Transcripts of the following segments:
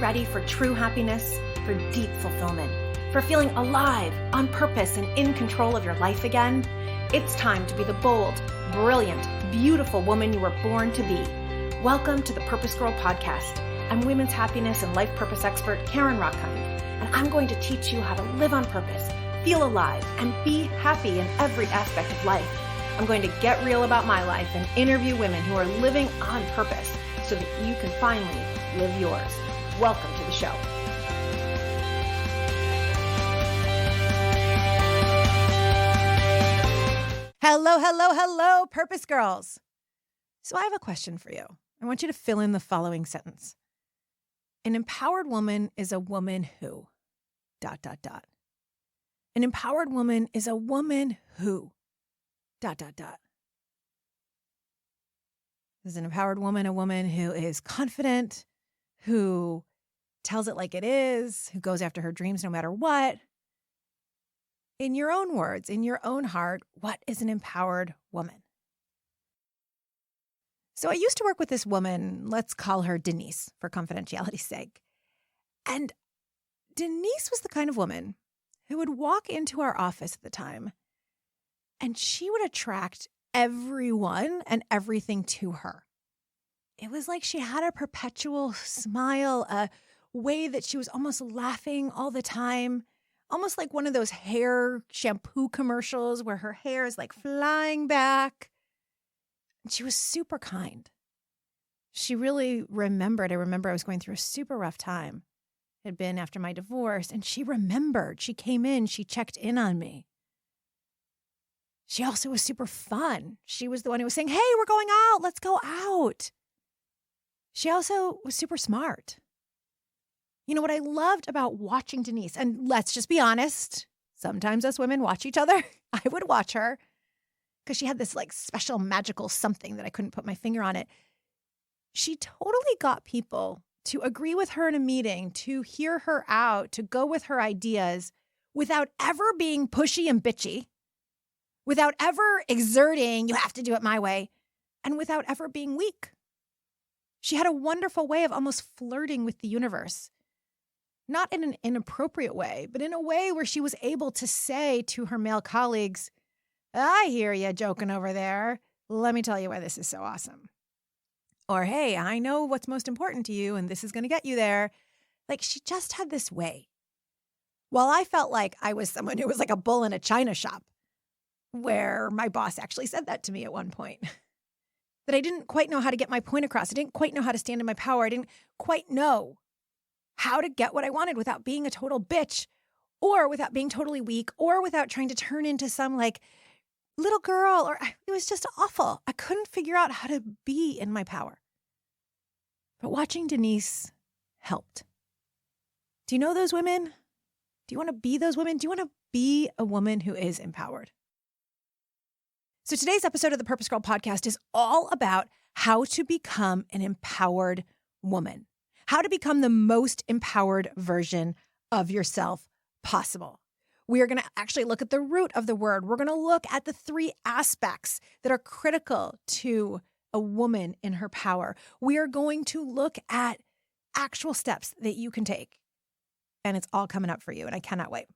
ready for true happiness, for deep fulfillment, for feeling alive, on purpose, and in control of your life again? It's time to be the bold, brilliant, beautiful woman you were born to be. Welcome to the PurposeGirl podcast. I'm women's happiness and life purpose expert Karen Rockkind, and I'm going to teach you how to live on purpose, feel alive, and be happy in every aspect of life. I'm going to get real about my life and interview women who are living on purpose so that you can finally live yours. Welcome to the show. Hello, Purpose Girls. So I have a question for you. I want you to fill in the following sentence. An empowered woman is a woman who... An empowered woman is a woman who... Is an empowered woman a woman who is confident, who tells it like it is, who goes after her dreams no matter what? In your own words, in your own heart, what is an empowered woman? So I used to work with this woman, let's call her Denise for confidentiality's sake. And Denise was the kind of woman who would walk into our office at the time, and she would attract everyone and everything to her. It was like she had a perpetual smile, a way that she was almost laughing all the time, almost like one of those hair shampoo commercials where her hair is like flying back. And she was super kind. She really remembered. I remember I was going through a super rough time. It had been after my divorce, and she remembered. She came in, she checked in on me. She also was super fun. She was the one who was saying, hey, we're going out. Let's go out. She also was super smart. You know what I loved about watching Denise, and let's just be honest, sometimes us women watch each other. I would watch her because she had this like special magical something that I couldn't put my finger on it. She totally got people to agree with her in a meeting, to hear her out, to go with her ideas without ever being pushy and bitchy, without ever exerting, you have to do it my way, and without ever being weak. She had a wonderful way of almost flirting with the universe. Not in an inappropriate way, but in a way where she was able to say to her male colleagues, I hear you joking over there. Let me tell you why this is so awesome. Or, hey, I know what's most important to you, and this is going to get you there. Like, she just had this way. While I felt like I was someone who was like a bull in a china shop, where my boss actually said that to me at one point, that I didn't quite know how to get my point across. I didn't quite know how to stand in my power. I didn't quite know how to get what I wanted without being a total bitch, or without being totally weak, or without trying to turn into some like little girl, or it was just awful. I couldn't figure out how to be in my power. But watching Denise helped. Do you know those women? Do you want to be those women? Do you want to be a woman who is empowered? So today's episode of the Purpose Girl podcast is all about how to become an empowered woman, how to become the most empowered version of yourself possible. We are going to actually look at the root of the word. We're going to look at the 3 aspects that are critical to a woman in her power. We are going to look at actual steps that you can take, and it's all coming up for you, and I cannot wait.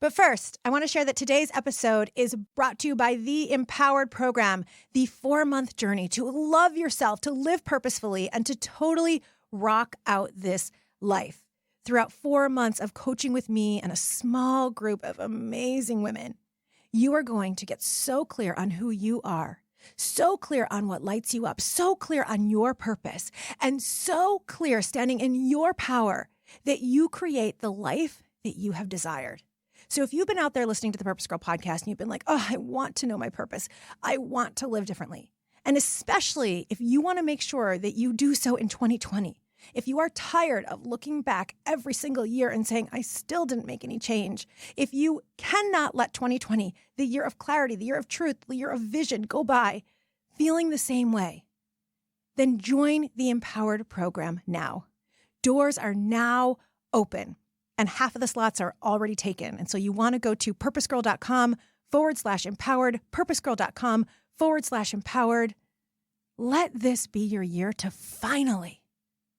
But first, I want to share that today's episode is brought to you by the Empowered Program, the 4-month journey to love yourself, to live purposefully, and to totally rock out this life. Throughout 4 months of coaching with me and a small group of amazing women, you are going to get so clear on who you are, so clear on what lights you up, so clear on your purpose, and so clear standing in your power that you create the life that you have desired. So if you've been out there listening to the Purpose Girl podcast and you've been like, oh, I want to know my purpose. I want to live differently. And especially if you want to make sure that you do so in 2020, if you are tired of looking back every single year and saying, I still didn't make any change, if you cannot let 2020, the year of clarity, the year of truth, the year of vision go by feeling the same way, then join the Empowered Program now. Doors are now open. And half of the slots are already taken. And so you want to go to purposegirl.com/empowered, purposegirl.com/empowered. Let this be your year to finally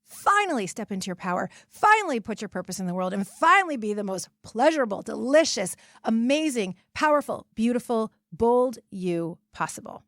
finally step into your power, finally put your purpose in the world, and finally be the most pleasurable, delicious, amazing, powerful, beautiful, bold you possible.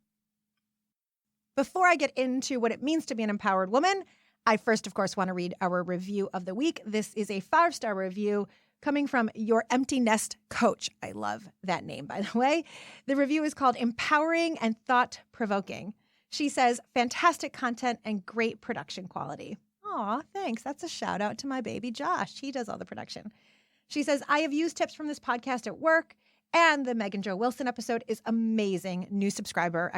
Before I get into what it means to be an empowered woman, I first, of course, want to read our review of the week. This is a 5-star review coming from Your Empty Nest Coach. I love that name, by the way. The review is called Empowering and Thought-Provoking. She says, fantastic content and great production quality. Aw, thanks. That's a shout out to my baby Josh. He does all the production. She says, I have used tips from this podcast at work, and the Megan Jo Wilson episode is amazing. New subscriber, !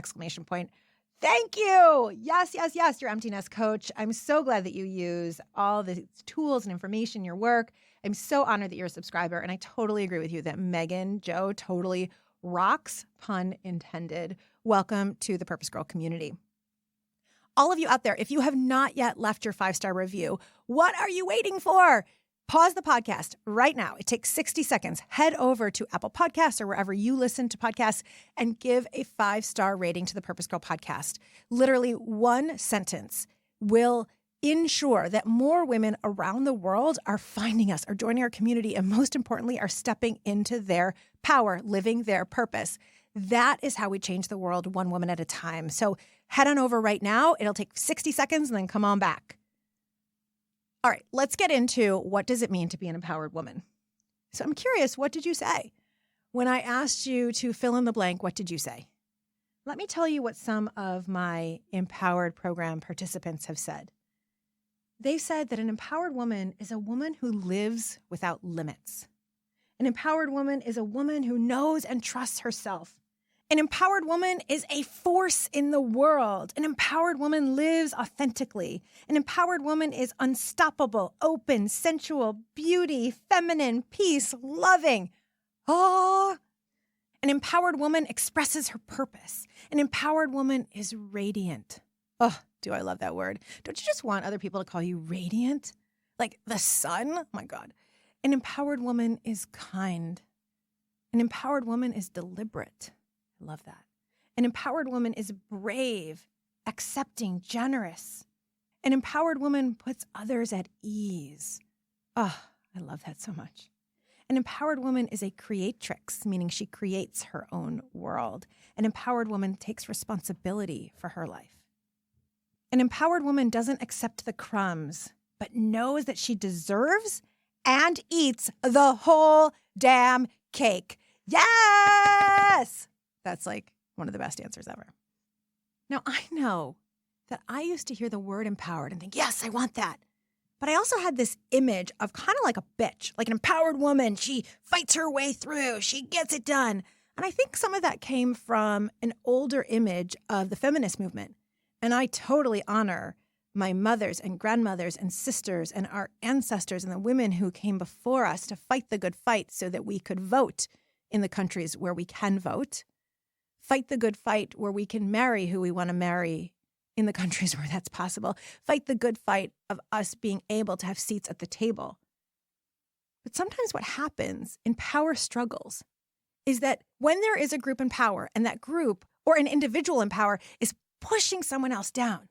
Thank you. Yes, your Empty Nest Coach. I'm so glad that you use all the tools and information in your work. I'm so honored that you're a subscriber, and I totally agree with you that Megan Jo totally rocks, pun intended. Welcome to the Purpose Girl community. All of you out there, if you have not yet left your 5-star review, what are you waiting for? Pause the podcast right now. It takes 60 seconds. Head over to Apple Podcasts or wherever you listen to podcasts and give a 5-star rating to the Purpose Girl podcast. Literally one sentence will ensure that more women around the world are finding us, are joining our community, and most importantly, are stepping into their power, living their purpose. That is how we change the world one woman at a time. So head on over right now. It'll take 60 seconds and then come on back. All right, let's get into what does it mean to be an empowered woman. So I'm curious, what did you say? When I asked you to fill in the blank, what did you say? Let me tell you what some of my empowered program participants have said. They said that an empowered woman is a woman who lives without limits. An empowered woman is a woman who knows and trusts herself. An empowered woman is a force in the world. An empowered woman lives authentically. An empowered woman is unstoppable, open, sensual, beauty, feminine, peace, loving. An empowered woman expresses her purpose. An empowered woman is radiant. Do I love that word? Don't you just want other people to call you radiant? Like the sun? Oh my God. An empowered woman is kind. An empowered woman is deliberate. I love that. An empowered woman is brave, accepting, generous. An empowered woman puts others at ease. I love that so much. An empowered woman is a creatrix, meaning she creates her own world. An empowered woman takes responsibility for her life. An empowered woman doesn't accept the crumbs, but knows that she deserves and eats the whole damn cake. Yes! That's like one of the best answers ever. Now, I know that I used to hear the word empowered and think, yes, I want that. But I also had this image of kind of like a bitch, like an empowered woman. She fights her way through. She gets it done. And I think some of that came from an older image of the feminist movement. And I totally honor my mothers and grandmothers and sisters and our ancestors and the women who came before us to fight the good fight so that we could vote in the countries where we can vote, fight the good fight where we can marry who we want to marry in the countries where that's possible, fight the good fight of us being able to have seats at the table. But sometimes what happens in power struggles is that when there is a group in power and that group or an individual in power is pushing someone else down,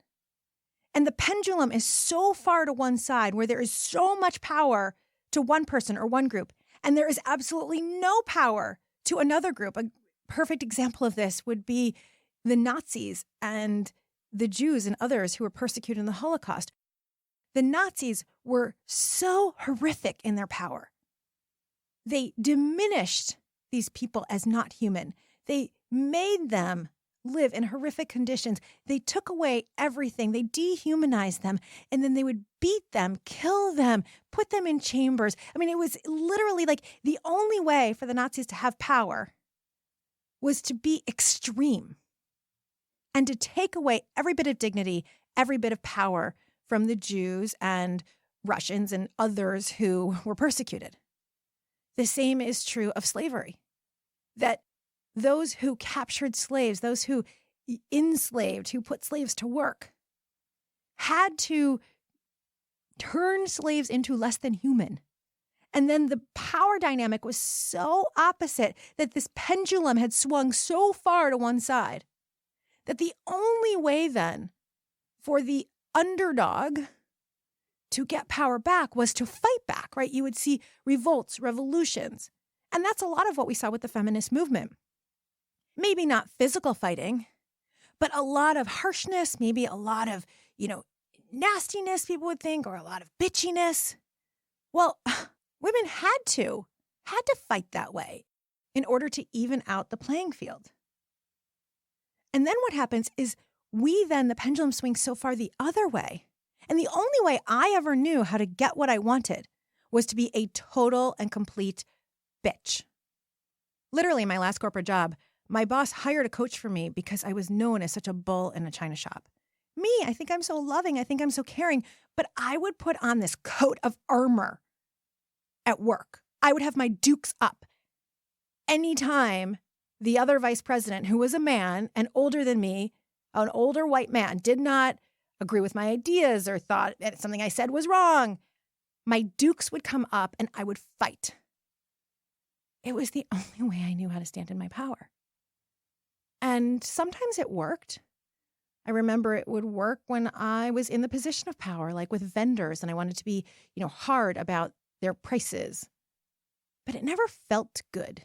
and the pendulum is so far to one side where there is so much power to one person or one group, and there is absolutely no power to another group. A perfect example of this would be the Nazis and the Jews and others who were persecuted in the Holocaust. The Nazis were so horrific in their power. They diminished these people as not human. They made them live in horrific conditions. They took away everything. They dehumanized them, and then they would beat them, kill them, put them in chambers. I mean, it was literally like the only way for the Nazis to have power was to be extreme and to take away every bit of dignity, every bit of power from the Jews and Russians and others who were persecuted. The same is true of slavery, that those who captured slaves, those who enslaved, who put slaves to work, had to turn slaves into less than human. And then the power dynamic was so opposite that this pendulum had swung so far to one side that the only way then for the underdog to get power back was to fight back, right? You would see revolts, revolutions. And that's a lot of what we saw with the feminist movement. Maybe not physical fighting, but a lot of harshness, maybe a lot of, nastiness, people would think, or a lot of bitchiness. Well, women had to fight that way in order to even out the playing field. And then what happens is the pendulum swings so far the other way. And the only way I ever knew how to get what I wanted was to be a total and complete bitch. Literally, my last corporate job, my boss hired a coach for me because I was known as such a bull in a china shop. Me, I think I'm so loving, I think I'm so caring, but I would put on this coat of armor at work. I would have my dukes up. Anytime the other vice president, who was a man and older than me, an older white man, did not agree with my ideas or thought that something I said was wrong, my dukes would come up and I would fight. It was the only way I knew how to stand in my power. And sometimes it worked. I remember it would work when I was in the position of power, like with vendors, and I wanted to be, hard about their prices. But it never felt good.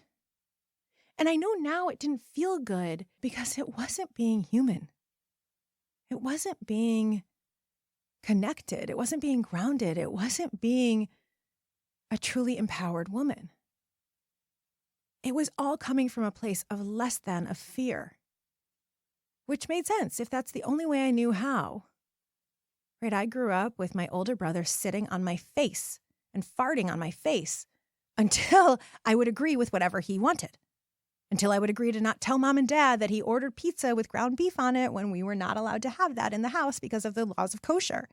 And I know now it didn't feel good because it wasn't being human. It wasn't being connected. It wasn't being grounded. It wasn't being a truly empowered woman. It was all coming from a place of less than, of fear, which made sense if that's the only way I knew how. Right? I grew up with my older brother sitting on my face and farting on my face until I would agree with whatever he wanted. Until I would agree to not tell mom and dad that he ordered pizza with ground beef on it when we were not allowed to have that in the house because of the laws of kosher.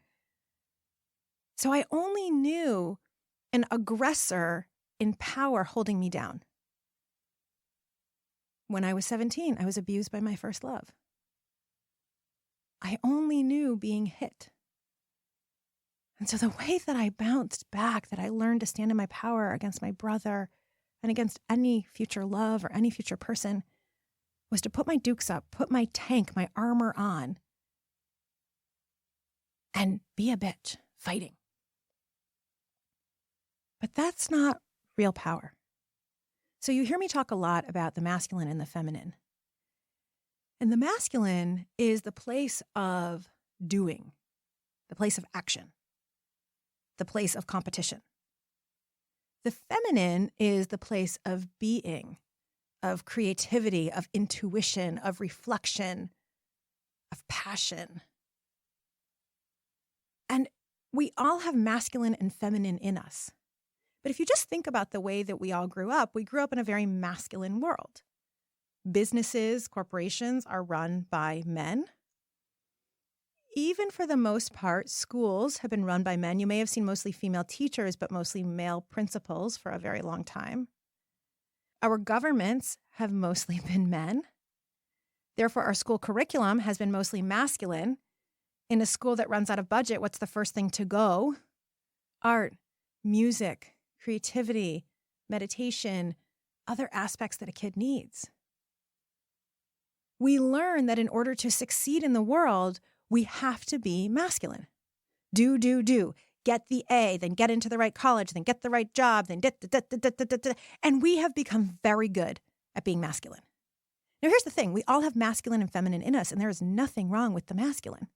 So I only knew an aggressor in power holding me down. When I was 17, I was abused by my first love. I only knew being hit. And so the way that I bounced back, that I learned to stand in my power against my brother and against any future love or any future person, was to put my dukes up, put my tank, my armor on, and be a bitch fighting. But that's not real power. So you hear me talk a lot about the masculine and the feminine. And the masculine is the place of doing, the place of action, the place of competition. The feminine is the place of being, of creativity, of intuition, of reflection, of passion. And we all have masculine and feminine in us. But if you just think about the way that we all grew up, we grew up in a very masculine world. Businesses, corporations are run by men. Even for the most part, schools have been run by men. You may have seen mostly female teachers, but mostly male principals for a very long time. Our governments have mostly been men. Therefore, our school curriculum has been mostly masculine. In a school that runs out of budget, what's the first thing to go? Art, music, creativity, meditation, other aspects that a kid needs. We learn that in order to succeed in the world, we have to be masculine. Do. Get the A, then get into the right college, then get the right job, then and we have become very good at being masculine. Now, here's the thing. We all have masculine and feminine in us, and there is nothing wrong with the masculine.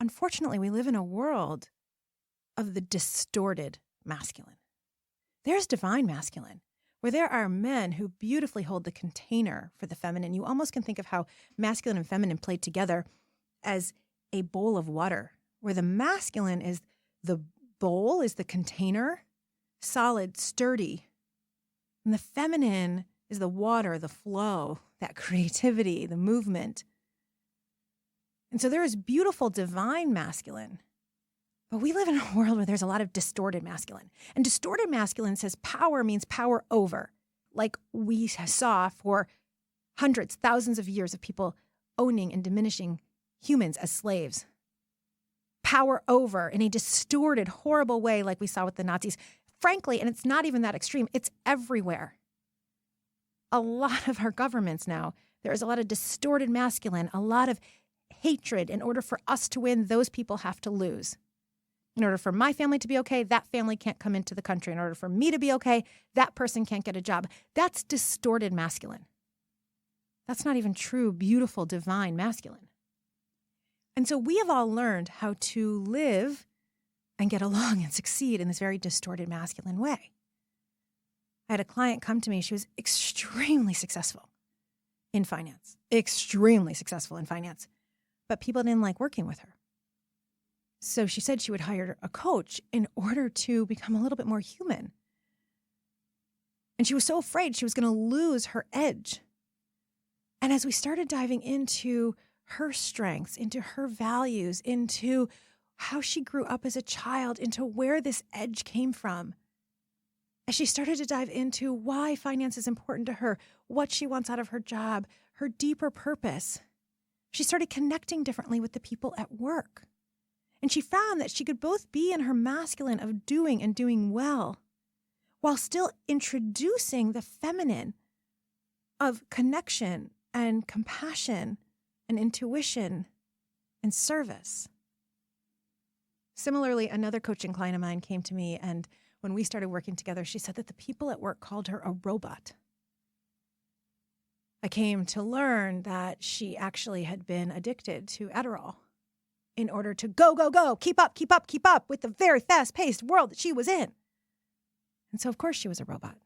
Unfortunately, we live in a world of the distorted masculine. There's divine masculine, where there are men who beautifully hold the container for the feminine. You almost can think of how masculine and feminine played together as a bowl of water, where the masculine is the bowl, is the container, solid, sturdy. And the feminine is the water, the flow, that creativity, the movement. And so there is beautiful divine masculine. But we live in a world where there's a lot of distorted masculine. And distorted masculine says power means power over, like we saw for hundreds, thousands of years of people owning and diminishing humans as slaves. Power over in a distorted, horrible way like we saw with the Nazis. Frankly, and it's not even that extreme, it's everywhere. A lot of our governments now, there is a lot of distorted masculine, a lot of hatred. In order for us to win, those people have to lose. In order for my family to be okay, that family can't come into the country. In order for me to be okay, that person can't get a job. That's distorted masculine. That's not even true, beautiful, divine masculine. And so we have all learned how to live and get along and succeed in this very distorted masculine way. I had a client come to me. She was extremely successful in finance, but people didn't like working with her. So she said she would hire a coach in order to become a little bit more human. And she was so afraid she was going to lose her edge. And as we started diving into her strengths, into her values, into how she grew up as a child, into where this edge came from, as she started to dive into why finance is important to her, what she wants out of her job, her deeper purpose, she started connecting differently with the people at work. And she found that she could both be in her masculine of doing and doing well, while still introducing the feminine of connection and compassion and intuition and service. Similarly, another coaching client of mine came to me, and when we started working together, she said that the people at work called her a robot. I came to learn that she actually had been addicted to Adderall in order to go, keep up with the very fast-paced world that she was in. And so, of course, she was a robot.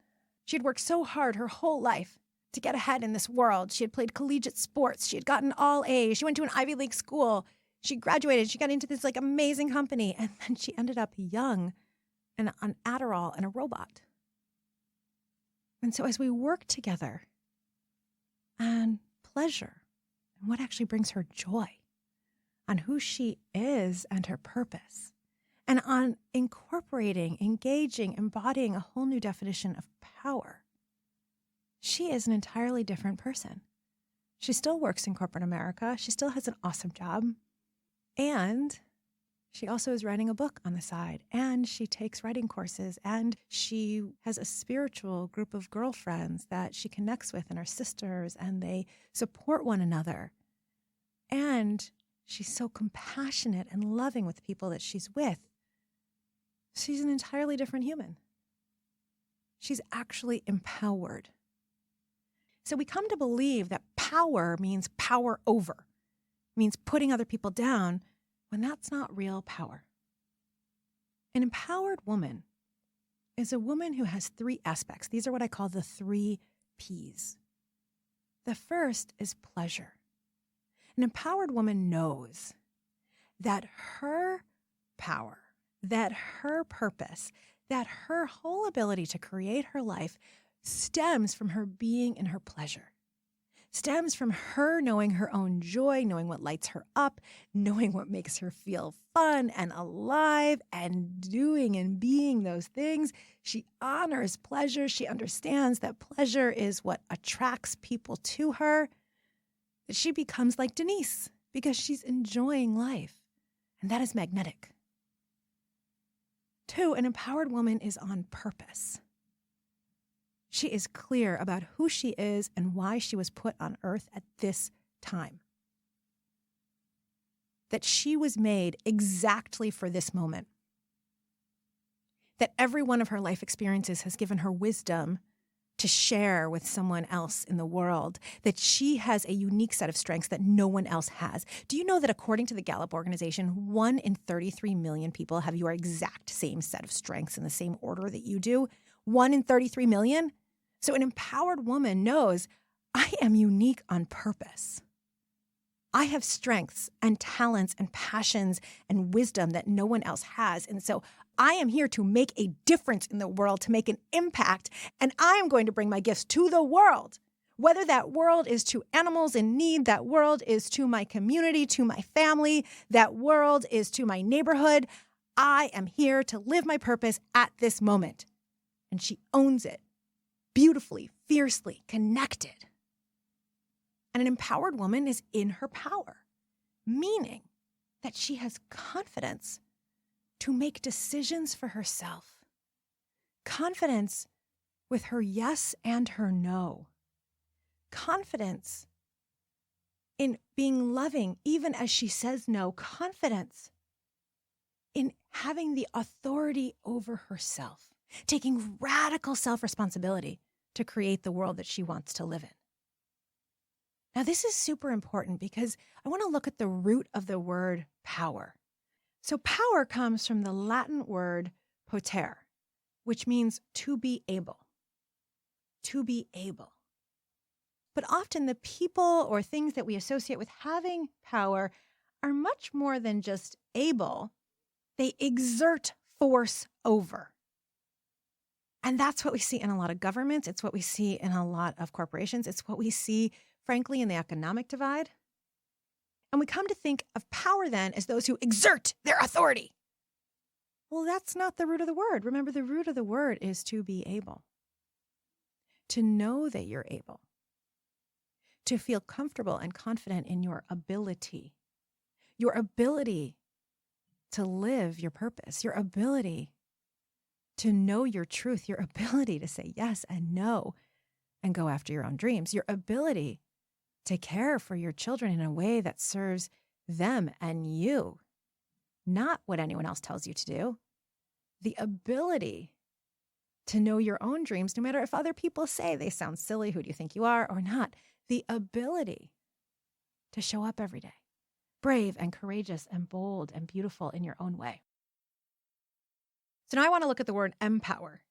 She had worked so hard her whole life to get ahead in this world. She had played collegiate sports. She had gotten all A's. She went to an Ivy League school. She graduated. She got into this amazing company. And then she ended up young and on Adderall and a robot. And so as we work together on pleasure and what actually brings her joy, on who she is and her purpose, and on incorporating, engaging, embodying a whole new definition of power, she is an entirely different person. She still works in corporate America. She still has an awesome job. And she also is writing a book on the side. And she takes writing courses. And she has a spiritual group of girlfriends that she connects with and are sisters. And they support one another. And she's so compassionate and loving with the people that she's with. She's an entirely different human. She's actually empowered. So we come to believe that power means power over, means putting other people down, when that's not real power. An empowered woman is a woman who has three aspects. These are what I call the 3 Ps. The first is pleasure. An empowered woman knows that her power, that her purpose, that her whole ability to create her life stems from her being in her pleasure, stems from her knowing her own joy, knowing what lights her up, knowing what makes her feel fun and alive, and doing and being those things. She honors pleasure. She understands that pleasure is what attracts people to her. She becomes like Denise because she's enjoying life, and that is magnetic. 2, an empowered woman is on purpose. She is clear about who she is and why she was put on earth at this time. That she was made exactly for this moment. That every one of her life experiences has given her wisdom to share with someone else in the world. That she has a unique set of strengths that no one else has. Do you know that according to the Gallup organization, 1 in 33 million people have your exact same set of strengths in the same order that you do? 1 in 33 million? So an empowered woman knows, I am unique on purpose. I have strengths and talents and passions and wisdom that no one else has. And so I am here to make a difference in the world, to make an impact. And I am going to bring my gifts to the world. Whether that world is to animals in need, that world is to my community, to my family, that world is to my neighborhood. I am here to live my purpose at this moment. And she owns it. Beautifully, fiercely, connected. And an empowered woman is in her power, meaning that she has confidence to make decisions for herself. Confidence with her yes and her no. Confidence in being loving even as she says no. Confidence in having the authority over herself, taking radical self-responsibility to create the world that she wants to live in. Now, this is super important because I want to look at the root of the word power. So power comes from the Latin word potere, which means to be able. To be able. But often the people or things that we associate with having power are much more than just able. They exert force over. And that's what we see in a lot of governments. It's what we see in a lot of corporations. It's what we see, frankly, in the economic divide. And we come to think of power then as those who exert their authority. Well, that's not the root of the word. Remember, the root of the word is to be able. To know that you're able. To feel comfortable and confident in your ability. Your ability to live your purpose. Your ability to know your truth. Your ability to say yes and no and go after your own dreams. Your ability to care for your children in a way that serves them and you. Not what anyone else tells you to do. The ability to know your own dreams, no matter if other people say they sound silly, who do you think you are, or not. The ability to show up every day, brave and courageous and bold and beautiful in your own way. So now I want to look at the word empower.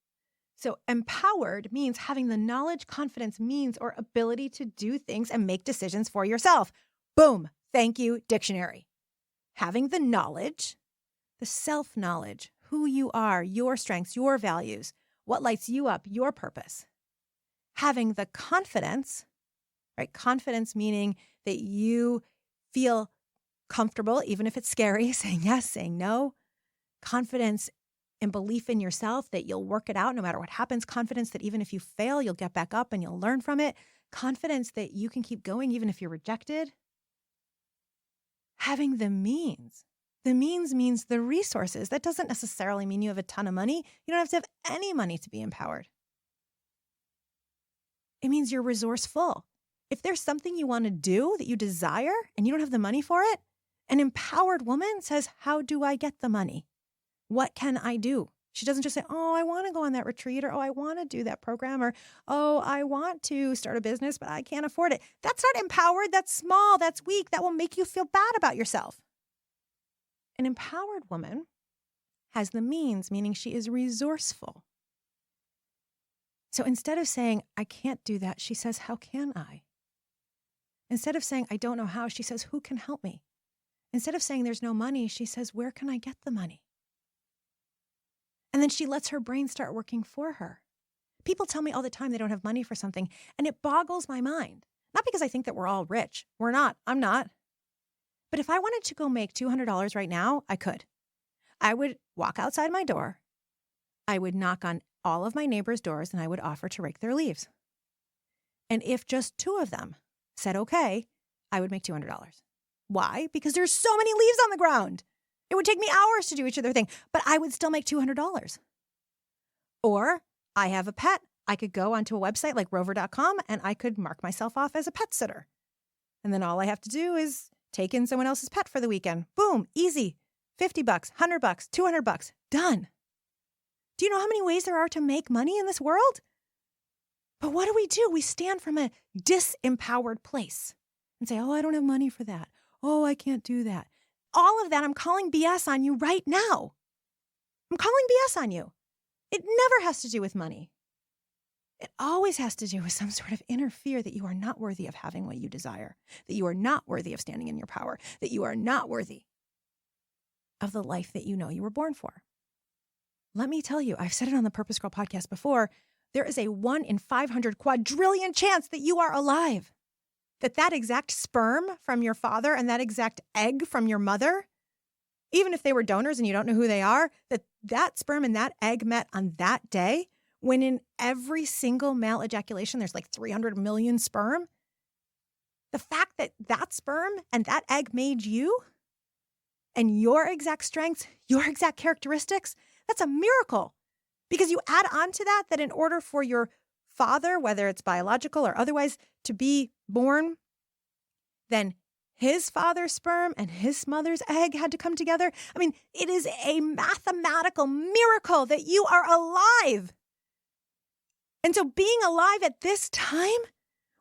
So empowered means having the knowledge, confidence, means, or ability to do things and make decisions for yourself. Boom. Thank you, dictionary. Having the knowledge, the self-knowledge, who you are, your strengths, your values, what lights you up, your purpose. Having the confidence, right? Confidence meaning that you feel comfortable, even if it's scary, saying yes, saying no. Confidence and belief in yourself that you'll work it out no matter what happens. Confidence that even if you fail, you'll get back up and you'll learn from it. Confidence that you can keep going even if you're rejected. Having the means. The means means the resources. That doesn't necessarily mean you have a ton of money. You don't have to have any money to be empowered. It means you're resourceful. If there's something you want to do that you desire and you don't have the money for it, an empowered woman says, how do I get the money? What can I do? She doesn't just say, oh, I want to go on that retreat, or oh, I want to do that program, or oh, I want to start a business, but I can't afford it. That's not empowered. That's small. That's weak. That will make you feel bad about yourself. An empowered woman has the means, meaning she is resourceful. So instead of saying, I can't do that, she says, how can I? Instead of saying, I don't know how, she says, who can help me? Instead of saying there's no money, she says, where can I get the money? And then she lets her brain start working for her. People tell me all the time they don't have money for something, and it boggles my mind. Not because I think that we're all rich. We're not. I'm not. But if I wanted to go make $200 right now, I could. I would walk outside my door. I would knock on all of my neighbors' doors, and I would offer to rake their leaves. And if just 2 of them said okay, I would make $200. Why? Because there's so many leaves on the ground. It would take me hours to do each other thing, but I would still make $200. Or I have a pet. I could go onto a website like rover.com and I could mark myself off as a pet sitter. And then all I have to do is take in someone else's pet for the weekend. Boom, easy. $50, $100, $200, done. Do you know how many ways there are to make money in this world? But what do? We stand from a disempowered place and say, oh, I don't have money for that. Oh, I can't do that. All of that, I'm calling BS on you right now. I'm calling BS on you. It never has to do with money. It always has to do with some sort of inner fear that you are not worthy of having what you desire, that you are not worthy of standing in your power, that you are not worthy of the life that you know you were born for. Let me tell you, I've said it on the Purpose Girl podcast before, there is a 1 in 500 quadrillion chance that you are alive. That exact sperm from your father and that exact egg from your mother, even if they were donors and you don't know who they are, that sperm and that egg met on that day, when in every single male ejaculation, there's like 300 million sperm. The fact that that sperm and that egg made you and your exact strengths, your exact characteristics, that's a miracle. Because you add on to that in order for your father, whether it's biological or otherwise, to be born, then his father's sperm and his mother's egg had to come together. I mean, it is a mathematical miracle that you are alive. And so being alive at this time,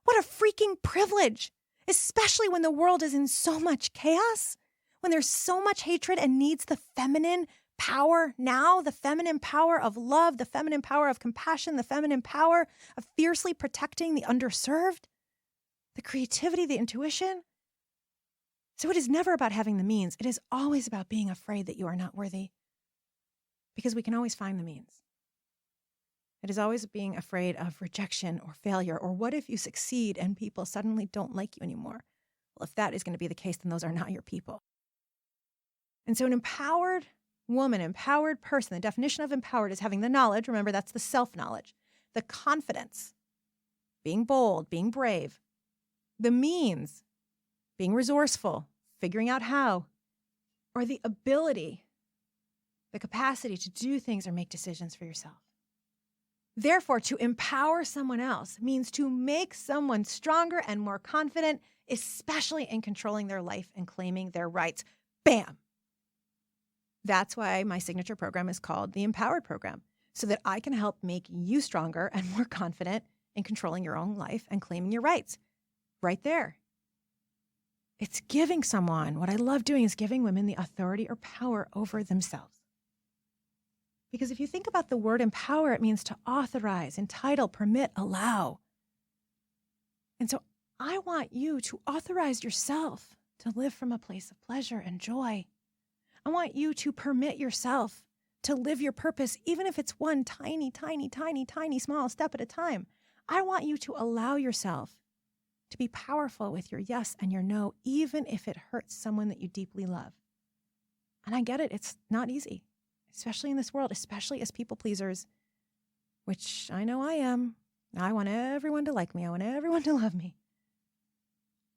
what a freaking privilege, especially when the world is in so much chaos, when there's so much hatred and needs the feminine power now, the feminine power of love, the feminine power of compassion, the feminine power of fiercely protecting the underserved, the creativity, the intuition. So it is never about having the means. It is always about being afraid that you are not worthy, because we can always find the means. It is always being afraid of rejection or failure, or what if you succeed and people suddenly don't like you anymore? Well, if that is going to be the case, then those are not your people. And so an empowered woman, empowered person, the definition of empowered is having the knowledge. Remember, that's the self-knowledge, the confidence, being bold, being brave, the means, being resourceful, figuring out how, or the ability, the capacity to do things or make decisions for yourself. Therefore, to empower someone else means to make someone stronger and more confident, especially in controlling their life and claiming their rights. Bam! That's why my signature program is called the Empowered Program, so that I can help make you stronger and more confident in controlling your own life and claiming your rights. Right there. It's giving someone, what I love doing is giving women the authority or power over themselves. Because if you think about the word empower, it means to authorize, entitle, permit, allow. And so I want you to authorize yourself to live from a place of pleasure and joy. I want you to permit yourself to live your purpose, even if it's one tiny, tiny, tiny, tiny, small step at a time. I want you to allow yourself to be powerful with your yes and your no, even if it hurts someone that you deeply love. And I get it. It's not easy, especially in this world, especially as people pleasers, which I know I am. I want everyone to like me. I want everyone to love me.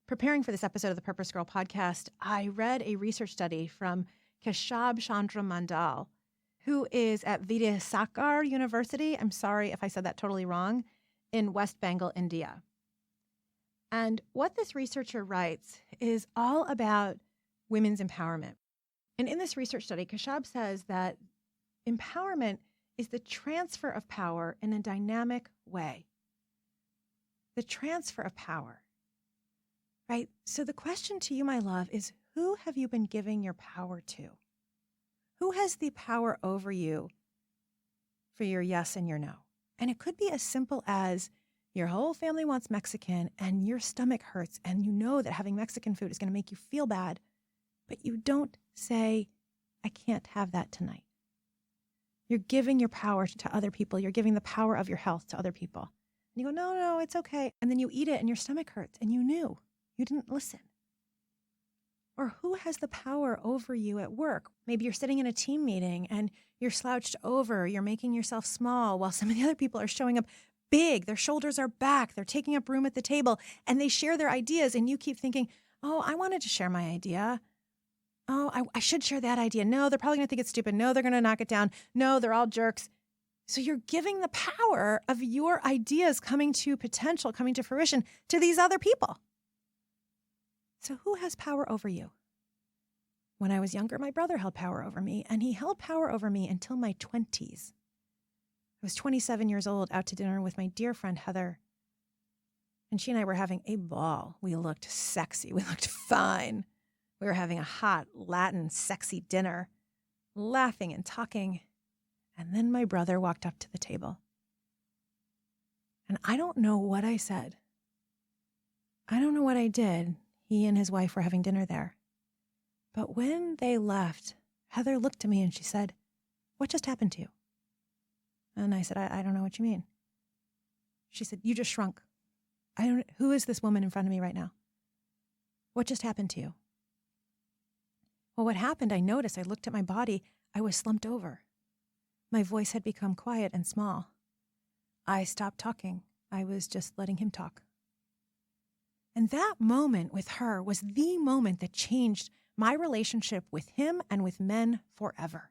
Preparing for this episode of the Purpose Girl podcast, I read a research study from Keshab Chandra Mandal, who is at Vidyasagar University. I'm sorry if I said that totally wrong, in West Bengal, India. And what this researcher writes is all about women's empowerment. And in this research study, Keshab says that empowerment is the transfer of power in a dynamic way. The transfer of power, right? So the question to you, my love, is who have you been giving your power to? Who has the power over you for your yes and your no? And it could be as simple as your whole family wants Mexican and your stomach hurts and you know that having Mexican food is going to make you feel bad, but you don't say, I can't have that tonight. You're giving your power to other people. You're giving the power of your health to other people. And you go, no, it's okay. And then you eat it and your stomach hurts and you knew. You didn't listen. Or who has the power over you at work? Maybe you're sitting in a team meeting and you're slouched over. You're making yourself small while some of the other people are showing up big. Their shoulders are back. They're taking up room at the table and they share their ideas. And you keep thinking, oh, I wanted to share my idea. Oh, I should share that idea. No, they're probably going to think it's stupid. No, they're going to knock it down. No, they're all jerks. So you're giving the power of your ideas coming to potential, coming to fruition to these other people. So who has power over you? When I was younger, my brother held power over me, and he held power over me until my 20s. I was 27 years old, out to dinner with my dear friend Heather. And she and I were having a ball. We looked sexy. We looked fine. We were having a hot, Latin, sexy dinner, laughing and talking. And then my brother walked up to the table. And I don't know what I said. I don't know what I did. He and his wife were having dinner there. But when they left, Heather looked at me and she said, what just happened to you? And I said, I don't know what you mean. She said, you just shrunk. Who is this woman in front of me right now? What just happened to you? Well, what happened, I noticed, I looked at my body, I was slumped over. My voice had become quiet and small. I stopped talking. I was just letting him talk. And that moment with her was the moment that changed my relationship with him and with men forever.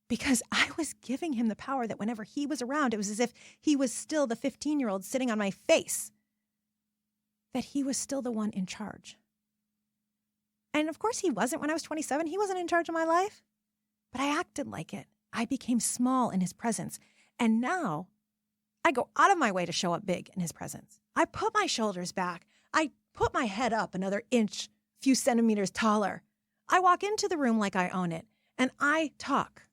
Because I was giving him the power that whenever he was around, it was as if he was still the 15-year-old sitting on my face, that he was still the one in charge. And of course he wasn't when I was 27. He wasn't in charge of my life. But I acted like it. I became small in his presence. And now I go out of my way to show up big in his presence. I put my shoulders back. I put my head up another inch, few centimeters taller. I walk into the room like I own it. And I talk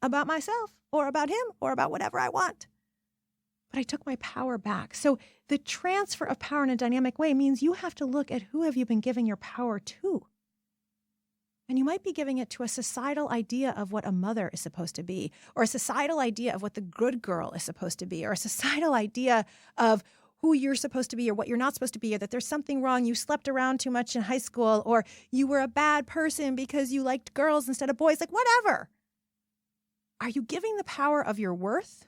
about myself or about him or about whatever I want. But I took my power back. So the transfer of power in a dynamic way means you have to look at who have you been giving your power to. And you might be giving it to a societal idea of what a mother is supposed to be, or a societal idea of what the good girl is supposed to be, or a societal idea of who you're supposed to be or what you're not supposed to be, or that there's something wrong, you slept around too much in high school, or you were a bad person because you liked girls instead of boys, like whatever. Are you giving the power of your worth,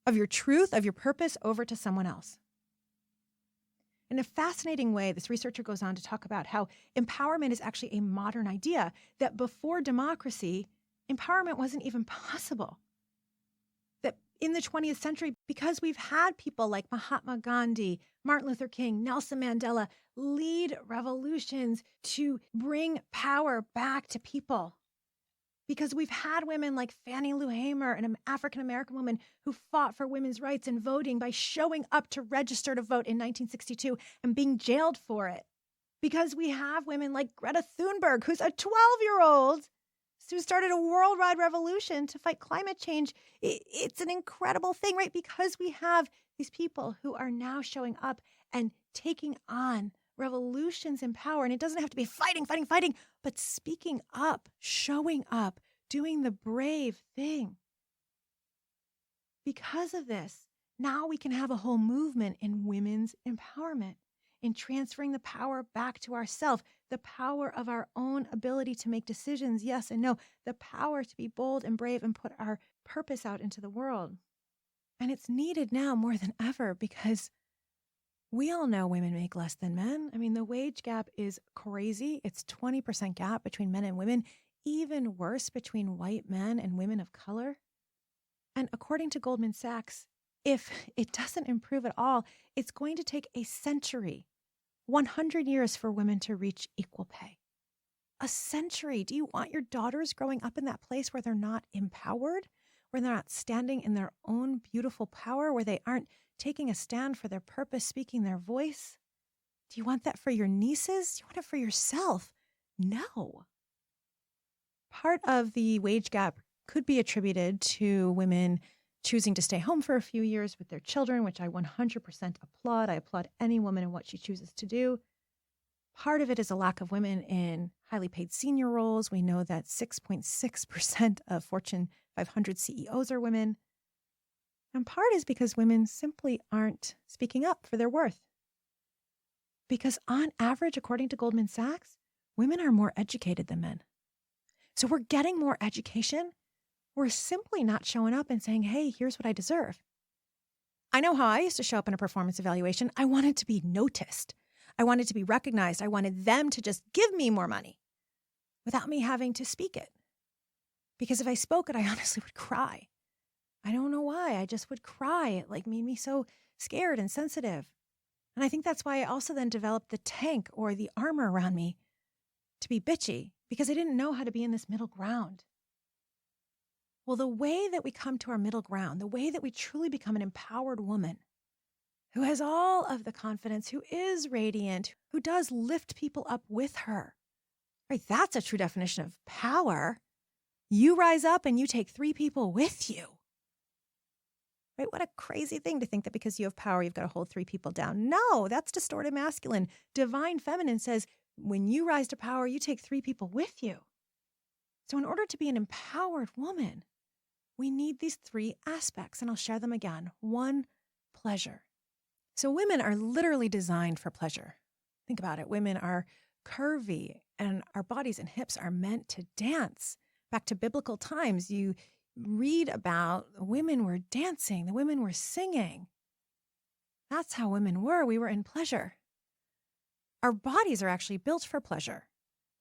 of your truth, of your purpose over to someone else? In a fascinating way, this researcher goes on to talk about how empowerment is actually a modern idea, that before democracy, empowerment wasn't even possible. That in the 20th century, because we've had people like Mahatma Gandhi, Martin Luther King, Nelson Mandela lead revolutions to bring power back to people. Because we've had women like Fannie Lou Hamer, an African-American woman who fought for women's rights and voting by showing up to register to vote in 1962 and being jailed for it. Because we have women like Greta Thunberg, who's a 12-year-old who started a worldwide revolution to fight climate change. It's an incredible thing, right? Because we have these people who are now showing up and taking on revolutions in power. And it doesn't have to be fighting, but speaking up, showing up, doing the brave thing. Because of this, now we can have a whole movement in women's empowerment, in transferring the power back to ourselves, the power of our own ability to make decisions, yes and no, the power to be bold and brave and put our purpose out into the world. And it's needed now more than ever because we all know women make less than men. I mean, the wage gap is crazy. It's 20% gap between men and women, even worse between white men and women of color. And according to Goldman Sachs, if it doesn't improve at all, it's going to take a century, 100 years for women to reach equal pay. A century. Do you want your daughters growing up in that place where they're not empowered, where they're not standing in their own beautiful power, where they aren't taking a stand for their purpose, speaking their voice? Do you want that for your nieces? Do you want it for yourself? No. Part of the wage gap could be attributed to women choosing to stay home for a few years with their children, which I 100% applaud. I applaud any woman in what she chooses to do. Part of it is a lack of women in highly paid senior roles. We know that 6.6% of Fortune 500 CEOs are women. And part is because women simply aren't speaking up for their worth. Because on average, according to Goldman Sachs, women are more educated than men. So we're getting more education. We're simply not showing up and saying, hey, here's what I deserve. I know how I used to show up in a performance evaluation. I wanted to be noticed. I wanted to be recognized. I wanted them to just give me more money without me having to speak it. Because if I spoke it, I honestly would cry. I don't know why. I just would cry. It made me so scared and sensitive. And I think that's why I also then developed the tank or the armor around me to be bitchy, because I didn't know how to be in this middle ground. Well, the way that we come to our middle ground, the way that we truly become an empowered woman who has all of the confidence, who is radiant, who does lift people up with her, right? That's a true definition of power. You rise up and you take 3 people with you. Right? What a crazy thing to think that because you have power, you've got to hold 3 people down. No, that's distorted masculine. Divine feminine says, when you rise to power, you take 3 people with you. So in order to be an empowered woman, we need these 3 aspects, and I'll share them again. 1, pleasure. So women are literally designed for pleasure. Think about it. Women are curvy, and our bodies and hips are meant to dance. Back to biblical times, you read about the women were dancing, the women were singing. That's how women were. We were in pleasure. Our bodies are actually built for pleasure.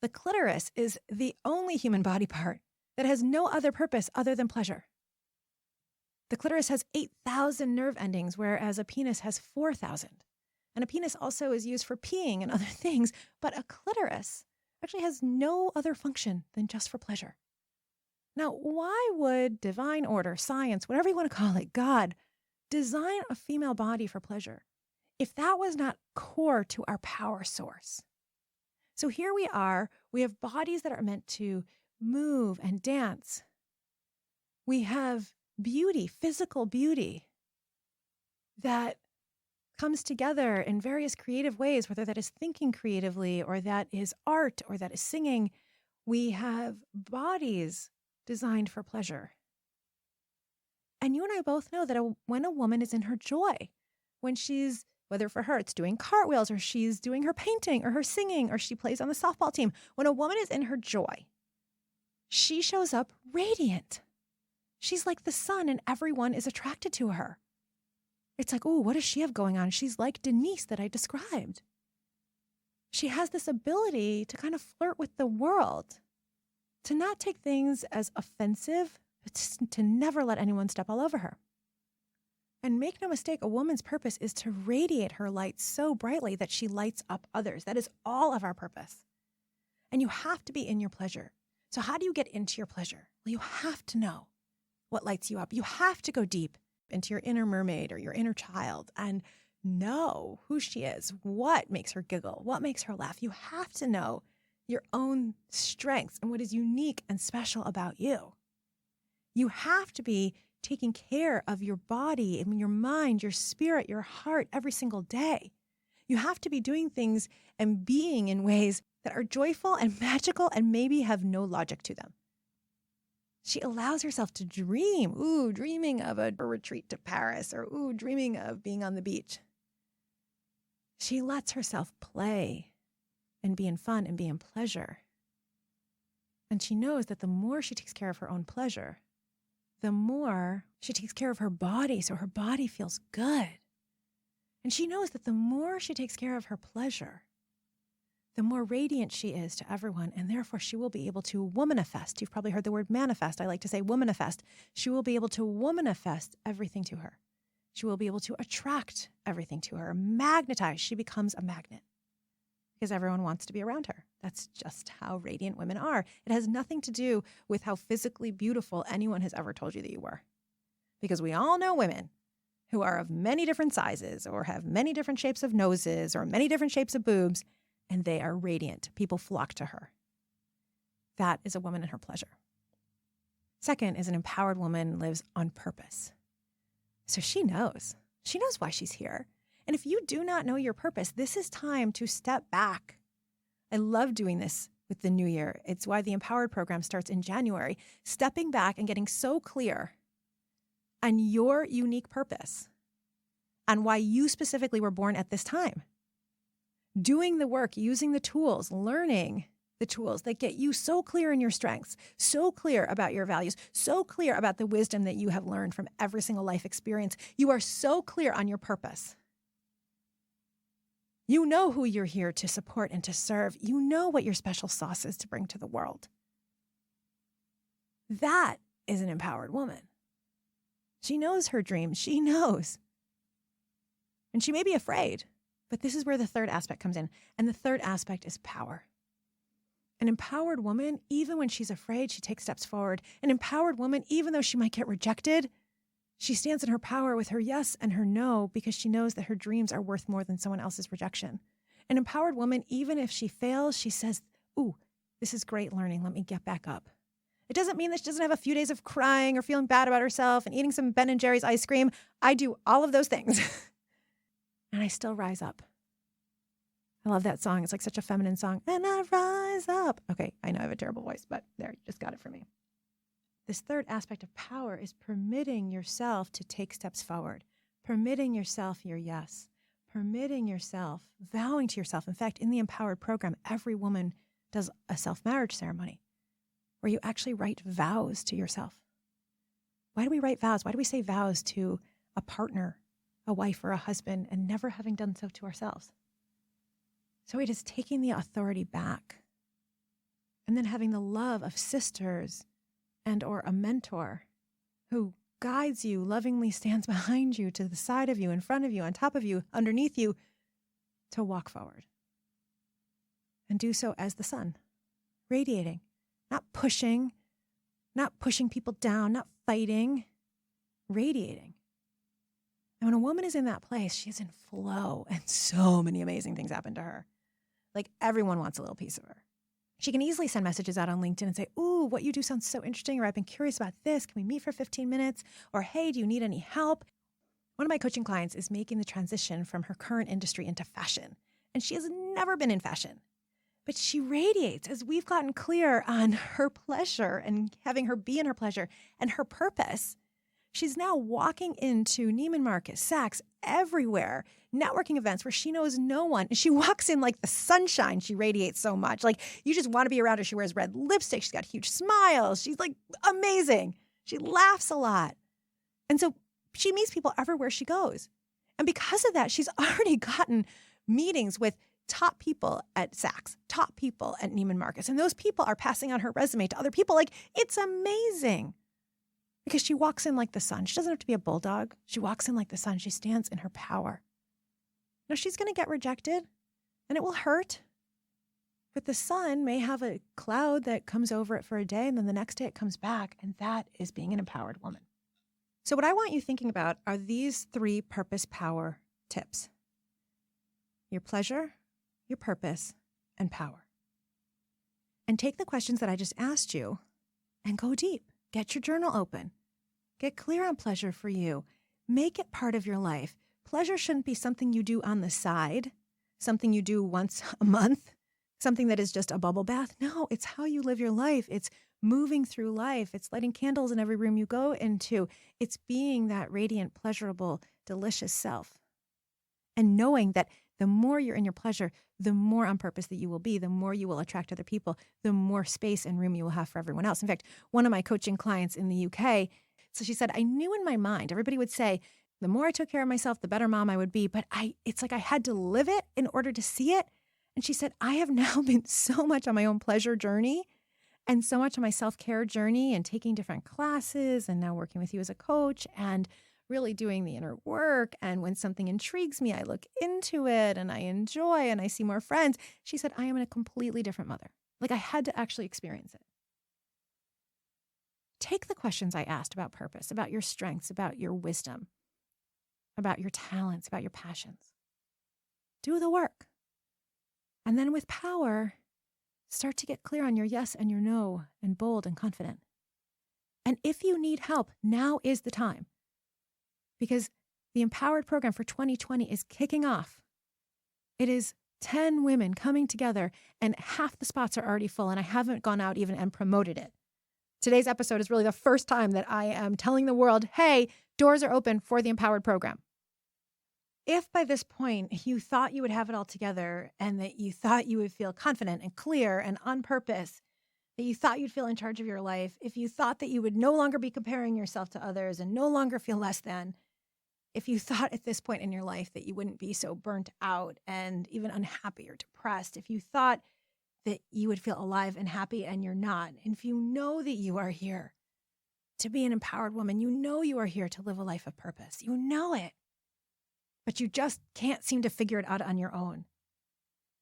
The clitoris is the only human body part that has no other purpose other than pleasure. The clitoris has 8,000 nerve endings, whereas a penis has 4,000. And a penis also is used for peeing and other things, but a clitoris, actually has no other function than just for pleasure. Now, why would divine order, science, whatever you want to call it, God, design a female body for pleasure if that was not core to our power source? So here we are. We have bodies that are meant to move and dance. We have beauty, physical beauty, that comes together in various creative ways, whether that is thinking creatively or that is art or that is singing. We have bodies designed for pleasure. And you and I both know that when a woman is in her joy, when she's, whether for her it's doing cartwheels or she's doing her painting or her singing or she plays on the softball team, when a woman is in her joy, she shows up radiant. She's like the sun and everyone is attracted to her. It's like, oh, what does she have going on? She's like Denise that I described. She has this ability to kind of flirt with the world, to not take things as offensive, but to never let anyone step all over her. And make no mistake, a woman's purpose is to radiate her light so brightly that she lights up others. That is all of our purpose. And you have to be in your pleasure. So how do you get into your pleasure? Well, you have to know what lights you up. You have to go deep into your inner mermaid or your inner child and know who she is, what makes her giggle, what makes her laugh. You have to know your own strengths and what is unique and special about you. You have to be taking care of your body, your mind, your spirit, your heart every single day. You have to be doing things and being in ways that are joyful and magical and maybe have no logic to them. She allows herself to dream, dreaming of a retreat to Paris, or dreaming of being on the beach. She lets herself play and be in fun and be in pleasure. And she knows that the more she takes care of her own pleasure, the more she takes care of her body, so her body feels good. And she knows that the more she takes care of her pleasure, the more radiant she is to everyone, and therefore she will be able to womanifest. You've probably heard the word manifest. I like to say womanifest. She will be able to womanifest everything to her. She will be able to attract everything to her, magnetize. She becomes a magnet because everyone wants to be around her. That's just how radiant women are. It has nothing to do with how physically beautiful anyone has ever told you that you were. Because we all know women who are of many different sizes or have many different shapes of noses or many different shapes of boobs, and they are radiant. People flock to her. That is a woman in her pleasure. Second is an empowered woman lives on purpose. So she knows. She knows why she's here. And if you do not know your purpose, this is time to step back. I love doing this with the new year. It's why the Empowered program starts in January. Stepping back and getting so clear on your unique purpose and why you specifically were born at this time. Doing the work, using the tools, learning the tools that get you so clear in your strengths, so clear about your values, so clear about the wisdom that you have learned from every single life experience. You are so clear on your purpose. You know who you're here to support and to serve. You know what your special sauce is to bring to the world. That is an empowered woman. She knows her dreams. She knows. And she may be afraid, but this is where the third aspect comes in. And the third aspect is power. An empowered woman, even when she's afraid, she takes steps forward. An empowered woman, even though she might get rejected, she stands in her power with her yes and her no because she knows that her dreams are worth more than someone else's rejection. An empowered woman, even if she fails, she says, ooh, this is great learning. Let me get back up. It doesn't mean that she doesn't have a few days of crying or feeling bad about herself and eating some Ben & Jerry's ice cream. I do all of those things. And I still rise up. I love that song. It's like such a feminine song. And I rise up. Okay, I know I have a terrible voice, but there, you just got it for me. This third aspect of power is permitting yourself to take steps forward, permitting yourself your yes, permitting yourself, vowing to yourself. In fact, in the Empowered program, every woman does a self-marriage ceremony where you actually write vows to yourself. Why do we write vows? Why do we say vows to a partner, a wife, or a husband, and never having done so to ourselves? So it is taking the authority back and then having the love of sisters and or a mentor who guides you, lovingly stands behind you, to the side of you, in front of you, on top of you, underneath you, to walk forward. And do so as the sun, radiating, not pushing people down, not fighting, radiating. And when a woman is in that place, she's in flow, and so many amazing things happen to her. Like everyone wants a little piece of her. She can easily send messages out on LinkedIn and say, ooh, what you do sounds so interesting, or I've been curious about this. Can we meet for 15 minutes? Or hey, do you need any help? One of my coaching clients is making the transition from her current industry into fashion, and she has never been in fashion. But she radiates as we've gotten clear on her pleasure and having her be in her pleasure and her purpose. She's now walking into Neiman Marcus, Saks, everywhere, networking events where she knows no one. And she walks in like the sunshine. She radiates so much. Like you just want to be around her. She wears red lipstick. She's got huge smiles. She's like amazing. She laughs a lot. And so she meets people everywhere she goes. And because of that, she's already gotten meetings with top people at Saks, top people at Neiman Marcus. And those people are passing on her resume to other people. Like, it's amazing. Because she walks in like the sun. She doesn't have to be a bulldog. She walks in like the sun. She stands in her power. Now, she's going to get rejected, and it will hurt. But the sun may have a cloud that comes over it for a day, and then the next day it comes back, and that is being an empowered woman. So what I want you thinking about are these 3 purpose power tips. Your pleasure, your purpose, and power. And take the questions that I just asked you and go deep. Get your journal open. Get clear on pleasure for you. Make it part of your life. Pleasure shouldn't be something you do on the side, something you do once a month, something that is just a bubble bath. No, it's how you live your life. It's moving through life. It's lighting candles in every room you go into. It's being that radiant, pleasurable, delicious self. And knowing that the more you're in your pleasure, the more on purpose that you will be, the more you will attract other people, the more space and room you will have for everyone else. In fact, one of my coaching clients in the UK, so she said, I knew in my mind, everybody would say, the more I took care of myself, the better mom I would be. But it's like I had to live it in order to see it. And she said, I have now been so much on my own pleasure journey and so much on my self-care journey and taking different classes and now working with you as a coach and really doing the inner work. And when something intrigues me, I look into it and I enjoy and I see more friends. She said, I am a completely different mother. Like I had to actually experience it. Take the questions I asked about purpose, about your strengths, about your wisdom, about your talents, about your passions. Do the work. And then with power, start to get clear on your yes and your no and bold and confident. And if you need help, now is the time. Because the Empowered program for 2020 is kicking off. It is 10 women coming together and half the spots are already full and I haven't gone out even and promoted it. Today's episode is really the first time that I am telling the world, hey, doors are open for the Empowered program. If by this point you thought you would have it all together and that you thought you would feel confident and clear and on purpose, that you thought you'd feel in charge of your life, if you thought that you would no longer be comparing yourself to others and no longer feel less than, if you thought at this point in your life that you wouldn't be so burnt out and even unhappy or depressed, if you thought that you would feel alive and happy and you're not, and if you know that you are here to be an empowered woman, you know you are here to live a life of purpose, you know it, but you just can't seem to figure it out on your own.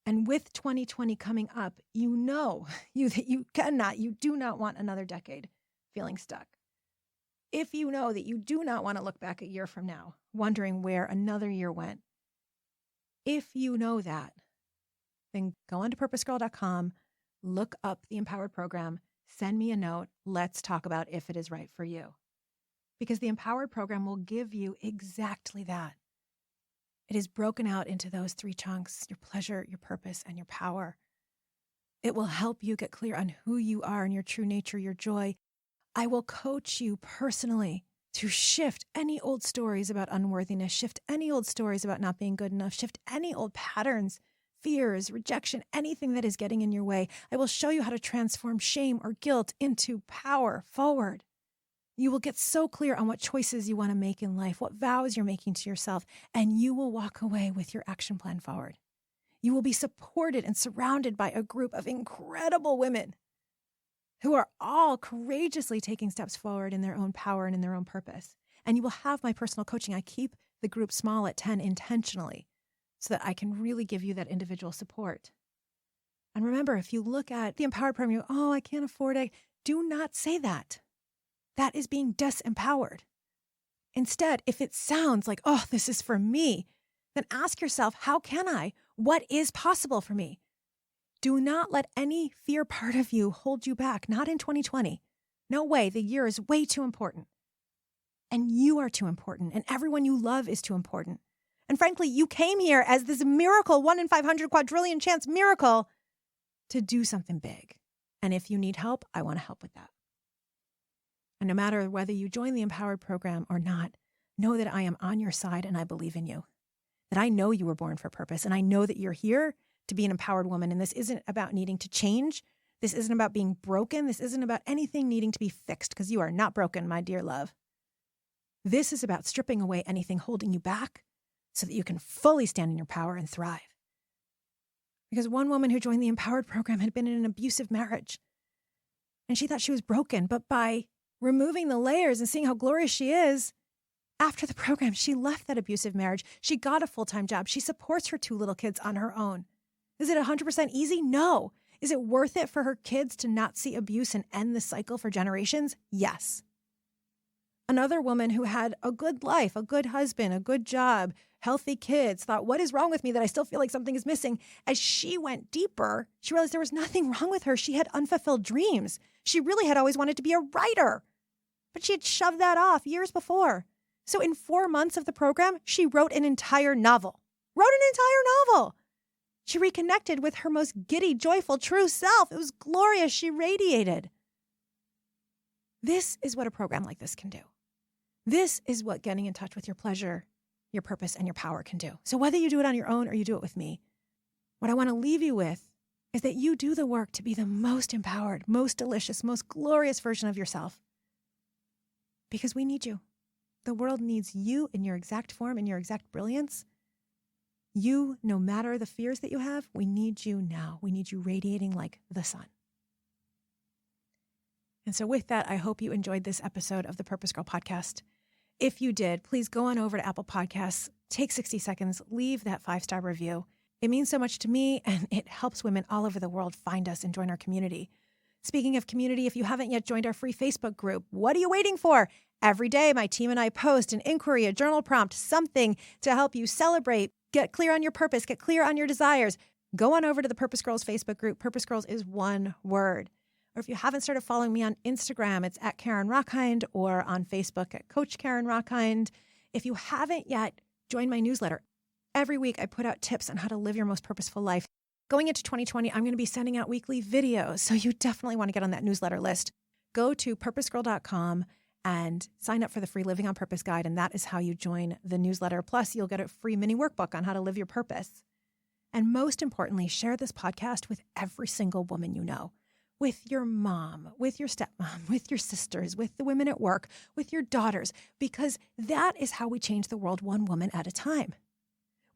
And with 2020 coming up, you know that you do not want another decade feeling stuck. If you know that you do not want to look back a year from now, wondering where another year went, if you know that, then go on to PurposeGirl.com, look up the Empowered program, send me a note, let's talk about if it is right for you. Because the Empowered program will give you exactly that. It is broken out into those 3 chunks, your pleasure, your purpose, and your power. It will help you get clear on who you are and your true nature, your joy. I will coach you personally to shift any old stories about unworthiness, shift any old stories about not being good enough, shift any old patterns, fears, rejection, anything that is getting in your way. I will show you how to transform shame or guilt into power forward. You will get so clear on what choices you want to make in life, what vows you're making to yourself, and you will walk away with your action plan forward. You will be supported and surrounded by a group of incredible women who are all courageously taking steps forward in their own power and in their own purpose. And you will have my personal coaching. I keep the group small at 10 intentionally so that I can really give you that individual support. And remember, if you look at the Empowered program, you go, oh, I can't afford it. Do not say that. That is being disempowered. Instead, if it sounds like, oh, this is for me, then ask yourself, how can I? What is possible for me? Do not let any fear part of you hold you back. Not in 2020. No way. The year is way too important. And you are too important. And everyone you love is too important. And frankly, you came here as this miracle, 1 in 500 quadrillion chance miracle to do something big. And if you need help, I want to help with that. And no matter whether you join the Empowered program or not, know that I am on your side and I believe in you. That I know you were born for purpose and I know that you're here to be an empowered woman. And this isn't about needing to change. This isn't about being broken. This isn't about anything needing to be fixed because you are not broken, my dear love. This is about stripping away anything holding you back so that you can fully stand in your power and thrive. Because one woman who joined the Empowered program had been in an abusive marriage and she thought she was broken, but by removing the layers and seeing how glorious she is, after the program, she left that abusive marriage. She got a full-time job. She supports her 2 little kids on her own. Is it 100% easy? No. Is it worth it for her kids to not see abuse and end the cycle for generations? Yes. Another woman who had a good life, a good husband, a good job, healthy kids, thought, what is wrong with me that I still feel like something is missing? As she went deeper, she realized there was nothing wrong with her. She had unfulfilled dreams. She really had always wanted to be a writer, but she had shoved that off years before. So in 4 months of the program, she wrote an entire novel. She reconnected with her most giddy, joyful, true self. It was glorious. She radiated. This is what a program like this can do. This is what getting in touch with your pleasure, your purpose, and your power can do. So whether you do it on your own or you do it with me, what I want to leave you with is that you do the work to be the most empowered, most delicious, most glorious version of yourself. Because we need you. The world needs you in your exact form, in your exact brilliance. You, no matter the fears that you have, we need you now. We need you radiating like the sun. And so with that, I hope you enjoyed this episode of the Purpose Girl podcast. If you did, please go on over to Apple Podcasts, take 60 seconds, leave that 5-star review. It means so much to me, and it helps women all over the world find us and join our community. Speaking of community, if you haven't yet joined our free Facebook group, what are you waiting for? Every day, my team and I post an inquiry, a journal prompt, something to help you celebrate, get clear on your purpose, get clear on your desires. Go on over to the Purpose Girls Facebook group. Purpose Girls is one word. Or if you haven't started following me on Instagram, it's at Karen Rockhind, or on Facebook at Coach Karen Rockhind. If you haven't yet joined my newsletter, every week I put out tips on how to live your most purposeful life. Going into 2020, I'm going to be sending out weekly videos, so you definitely want to get on that newsletter list. Go to purposegirl.com and sign up for the free Living on Purpose guide, and that is how you join the newsletter. Plus, you'll get a free mini workbook on how to live your purpose. And most importantly, share this podcast with every single woman you know. With your mom, with your stepmom, with your sisters, with the women at work, with your daughters, because that is how we change the world one woman at a time.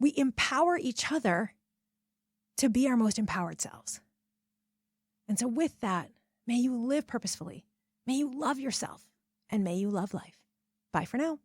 We empower each other to be our most empowered selves. And so with that, may you live purposefully, may you love yourself, and may you love life. Bye for now.